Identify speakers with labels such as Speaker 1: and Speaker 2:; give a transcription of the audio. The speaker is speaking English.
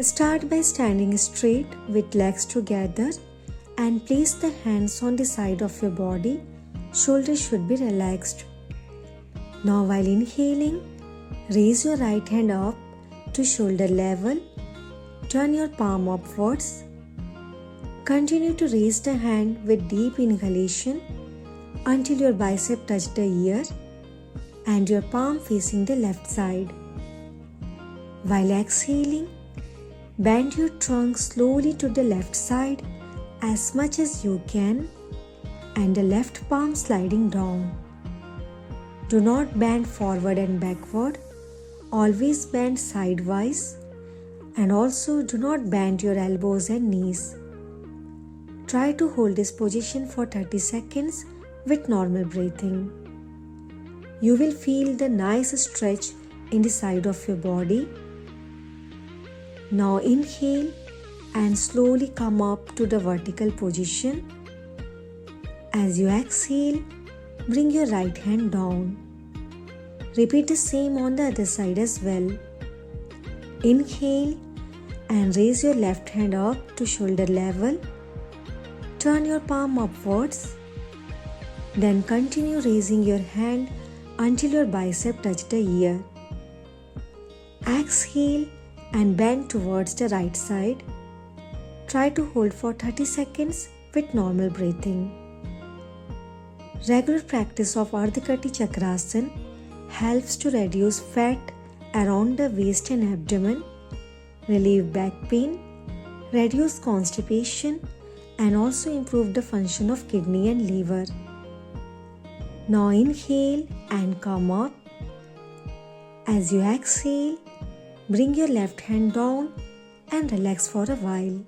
Speaker 1: Start by standing straight with legs together and place the hands on the side of your body. Shoulders should be relaxed. Now while inhaling, raise your right hand up to shoulder level. Turn your palm upwards. Continue to raise the hand with deep inhalation until your bicep touch the ear and your palm facing the left side. While exhaling, bend your trunk slowly to the left side as much as you can and the left palm sliding down. Do not bend forward and backward. Always bend sidewise and also do not bend your elbows and knees. Try to hold this position for 30 seconds with normal breathing. You will feel the nice stretch in the side of your body. Now inhale and slowly come up to the vertical position. As you exhale, bring your right hand down. Repeat the same on the other side as well. Inhale and raise your left hand up to shoulder level. Turn your palm upwards. Then continue raising your hand until your bicep touch the ear. Exhale and bend towards the right side. Try to hold for 30 seconds with normal breathing. Regular practice of Ardhkati Chakrasna helps to reduce fat around the waist and abdomen, relieve back pain, reduce constipation, and also improve the function of kidney and liver. Now inhale and come up. As you exhale, bring your left hand down and relax for a while.